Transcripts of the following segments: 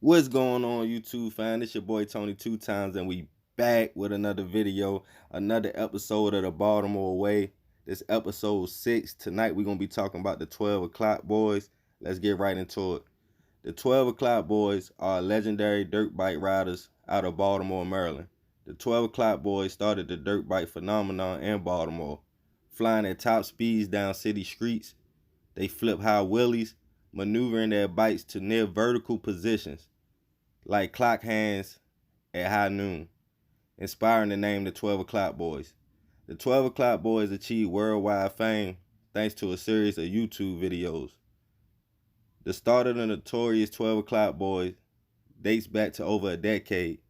What's going on, YouTube fam? It's your boy Tony 2times, and we back with another video, another episode of the Baltimore Way. This episode 6. Tonight we're gonna be talking about the 12 o'clock boys. Let's get right into it. The 12 o'clock boys are legendary dirt bike riders out of Baltimore, Maryland. The 12 o'clock boys started the dirt bike phenomenon in Baltimore, flying at top speeds down city streets. They flip high wheelies, maneuvering their bikes to near vertical positions like clock hands at high noon, inspiring the name the 12 o'clock boys. The 12 o'clock boys achieved worldwide fame thanks to a series of YouTube videos. The start of the notorious 12 o'clock boys dates back to over a decade.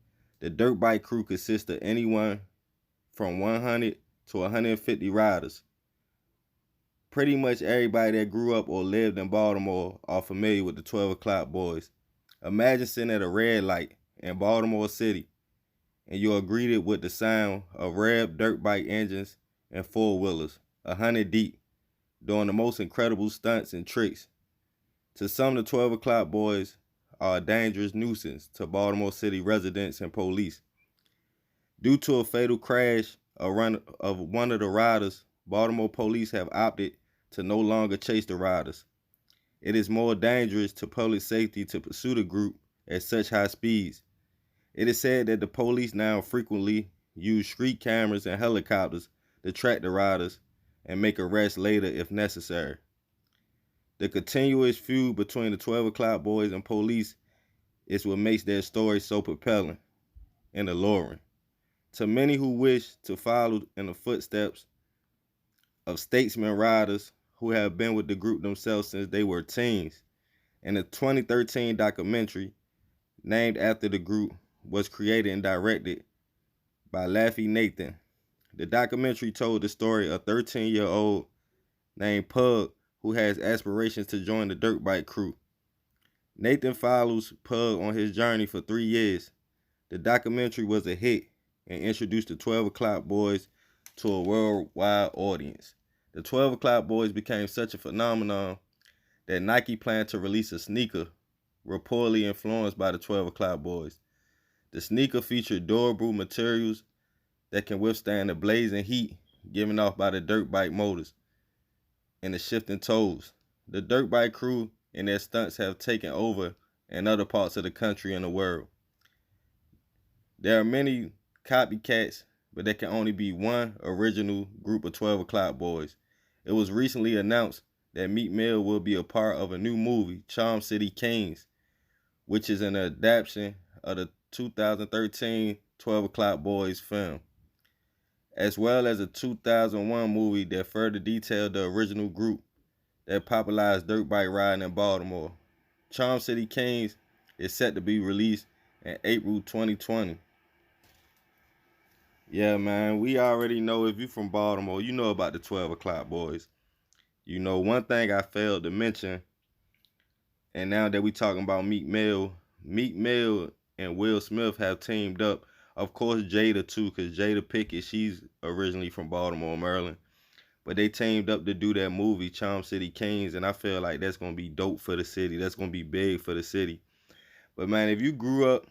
The dirt bike crew consists of anyone from 100 to 150 riders. Pretty much everybody that grew up or lived in Baltimore are familiar with the 12 o'clock boys. Imagine sitting at a red light in Baltimore City and you are greeted with the sound of revved dirt bike engines and four-wheelers, 100 deep, doing the most incredible stunts and tricks. To some, the 12 o'clock boys are a dangerous nuisance to Baltimore City residents and police. Due to a fatal crash of one of the riders, Baltimore police have opted to no longer chase the riders. It is more dangerous to public safety to pursue the group at such high speeds. It is said that the police now frequently use street cameras and helicopters to track the riders and make arrests later if necessary. The continuous feud between the 12 o'clock boys and police is what makes their story so compelling and alluring. To many who wish to follow in the footsteps of statesman riders who have been with the group themselves since they were teens. And the 2013 documentary named after the group was created and directed by Laffy Nathan. The documentary told the story of a 13-year-old named Pug who has aspirations to join the dirt bike crew. Nathan follows Pug on his journey for 3 years. The documentary was a hit and introduced the 12 o'clock boys to a worldwide audience. The 12 o'clock boys became such a phenomenon that Nike planned to release a sneaker reportedly influenced by the 12 o'clock boys. The sneaker featured durable materials that can withstand the blazing heat given off by the dirt bike motors and the shifting toes. The dirt bike crew and their stunts have taken over in other parts of the country and the world. There are many copycats, but there can only be one original group of 12 o'clock boys. It was recently announced that Meek Mill will be a part of a new movie, Charm City Kings, which is an adaptation of the 2013 12 O'Clock Boys film, as well as a 2001 movie that further detailed the original group that popularized dirt bike riding in Baltimore. Charm City Kings is set to be released in April 2020. Yeah, man, we already know if you're from Baltimore, you know about the 12 o'clock boys. You know, one thing I failed to mention, and now that we talking about Meek Mill and Will Smith have teamed up. Of course, Jada too, because Jada Pinkett, she's originally from Baltimore, Maryland. But they teamed up to do that movie, Charm City Kings, and I feel like that's going to be dope for the city. That's going to be big for the city. But, man, if you grew up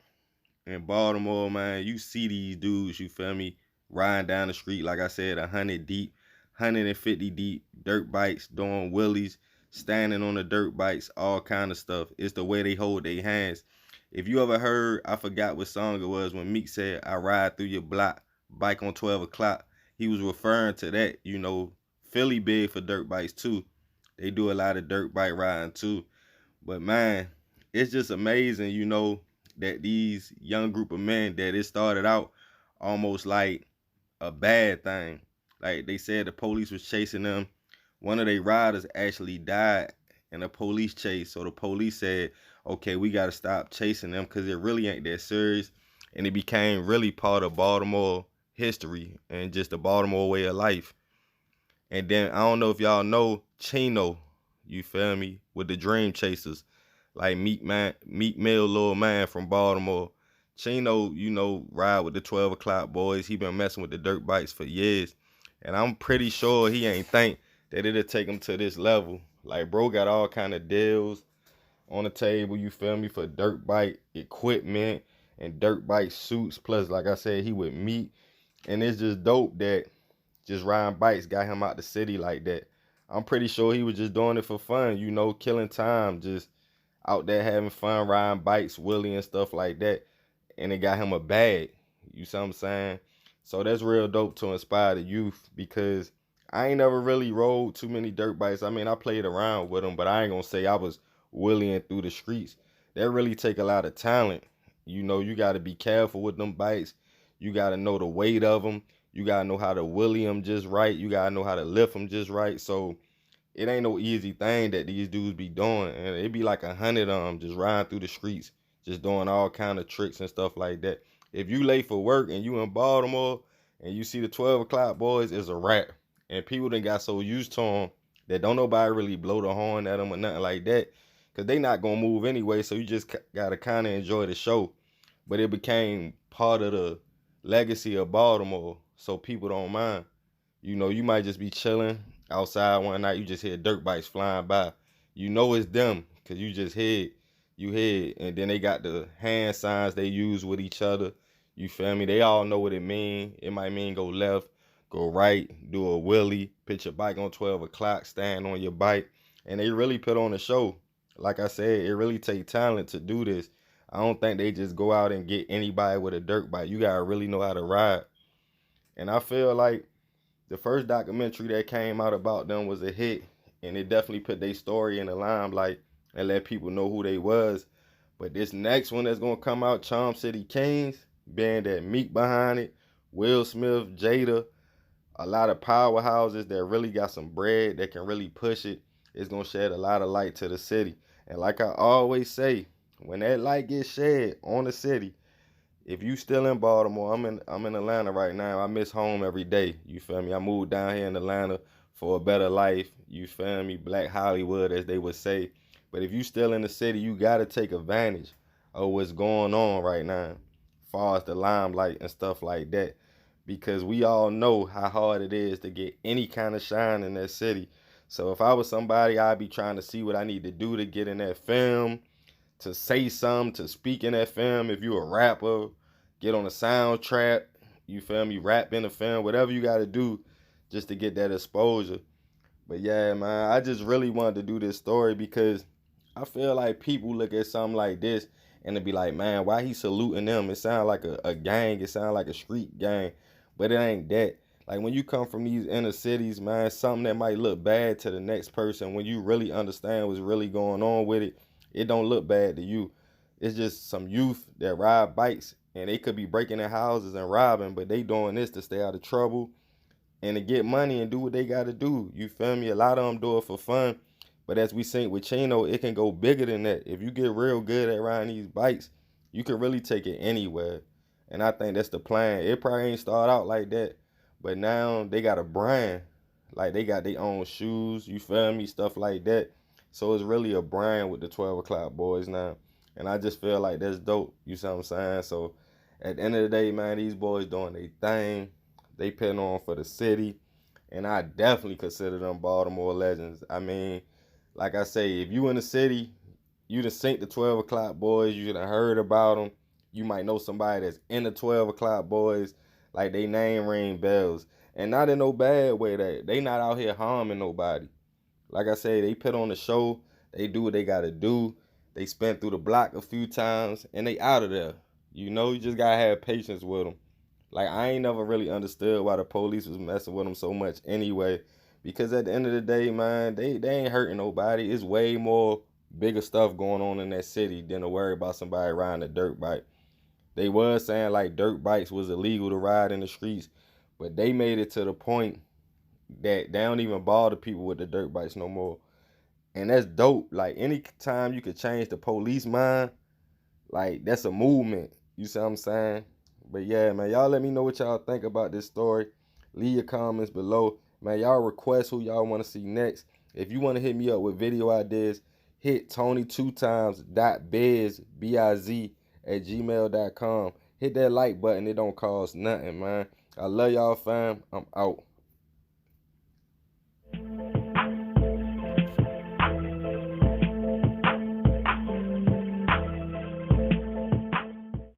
in Baltimore, man, you see these dudes, you feel me, riding down the street, like I said, 100 deep, 150 deep, dirt bikes, doing wheelies, standing on the dirt bikes, all kind of stuff. It's the way they hold their hands. If you ever heard, I forgot what song it was, when Meek said, I ride through your block, bike on 12 o'clock, he was referring to that. You know, Philly big for dirt bikes too. They do a lot of dirt bike riding too. But, man, it's just amazing, you know, that these young group of men, that it started out almost like a bad thing. Like they said the police was chasing them. One of their riders actually died in a police chase. So the police said, okay, we got to stop chasing them because it really ain't that serious. And it became really part of Baltimore history and just the Baltimore way of life. And then I don't know if y'all know Cheno, you feel me, with the Dream Chasers. Like Meek Mill, little man from Baltimore. Cheno, you know, ride with the 12 o'clock boys. He been messing with the dirt bikes for years. And I'm pretty sure he ain't think that it'll take him to this level. Like, bro got all kind of deals on the table, you feel me, for dirt bike equipment and dirt bike suits. Plus, like I said, he with Meek. And it's just dope that just riding bikes got him out the city like that. I'm pretty sure he was just doing it for fun, you know, killing time, just out there having fun, riding bikes, Willie and stuff like that. And it got him a bag. You see what I'm saying? So that's real dope to inspire the youth because I ain't never really rode too many dirt bikes. I mean, I played around with them, but I ain't gonna say I was willieing through the streets. That really take a lot of talent. You know, you got to be careful with them bikes. You got to know the weight of them. You got to know how to willie them just right. You got to know how to lift them just right. So it ain't no easy thing that these dudes be doing. And it be like 100 of them just riding through the streets, just doing all kind of tricks and stuff like that. If you late for work and you in Baltimore and you see the 12 o'clock boys, it's a wrap. And people done got so used to them that don't nobody really blow the horn at them or nothing like that. Because they not going to move anyway, so you just got to kind of enjoy the show. But it became part of the legacy of Baltimore, so people don't mind. You know, you might just be chilling outside one night, you just hear dirt bikes flying by. You know it's them, because you hear, and then they got the hand signs they use with each other. You feel me? They all know what it mean. It might mean go left, go right, do a wheelie, put your bike on 12 o'clock, stand on your bike, and they really put on a show. Like I said, it really take talent to do this. I don't think they just go out and get anybody with a dirt bike. You gotta really know how to ride. And I feel like the first documentary that came out about them was a hit, and it definitely put their story in the limelight and let people know who they was. But this next one that's gonna come out, Charm City Kings, being that Meek behind it, Will Smith, Jada, a lot of powerhouses that really got some bread that can really push it. It's gonna shed a lot of light to the city. And like I always say, when that light gets shed on the city, if you still in Baltimore, I'm in Atlanta right now. I miss home every day. You feel me? I moved down here in Atlanta for a better life. You feel me? Black Hollywood, as they would say. But if you still in the city, you gotta take advantage of what's going on right now, as far as the limelight and stuff like that. Because we all know how hard it is to get any kind of shine in that city. So if I was somebody, I'd be trying to see what I need to do to get in that film, to say something, to speak in that film. If you a rapper, get on a soundtrack, you feel me, rap in the film, whatever you got to do just to get that exposure. But yeah, man, I just really wanted to do this story because I feel like people look at something like this and they be like, man, why he saluting them? It sounds like a gang. It sounds like a street gang. But it ain't that. Like when you come from these inner cities, man, something that might look bad to the next person, when you really understand what's really going on with it, it don't look bad to you. It's just some youth that ride bikes and they could be breaking their houses and robbing, but they doing this to stay out of trouble and to get money and do what they got to do. You feel me? A lot of them do it for fun. But as we seen with Cheno, it can go bigger than that. If you get real good at riding these bikes, you can really take it anywhere. And I think that's the plan. It probably ain't start out like that, but now they got a brand. Like they got their own shoes, you feel me? Stuff like that. So it's really a brand with the 12 o'clock boys now. And I just feel like that's dope. You see what I'm saying? So at the end of the day, man, these boys doing their thing. They putting on for the city. And I definitely consider them Baltimore legends. I mean, like I say, if you in the city, you done seen the 12 o'clock boys, you done heard about them. You might know somebody that's in the 12 o'clock boys, like they name ring bells. And not in no bad way, that they not out here harming nobody. Like I say, they put on the show, they do what they gotta do. They spent through the block a few times and they out of there. You know, you just gotta have patience with them. Like I ain't never really understood why the police was messing with them so much anyway. Because at the end of the day, man, they ain't hurting nobody. It's way more bigger stuff going on in that city than to worry about somebody riding a dirt bike. They was saying like dirt bikes was illegal to ride in the streets, but they made it to the point that they don't even bother people with the dirt bikes no more. And that's dope. Like any time you could change the police mind, like that's a movement. You see what I'm saying? But yeah, man, y'all let me know what y'all think about this story. Leave your comments below. Man, y'all request who y'all want to see next. If you want to hit me up with video ideas, hit Tony2times.biz, B-I-Z, at gmail.com. Hit that like button. It don't cost nothing, man. I love y'all, fam. I'm out.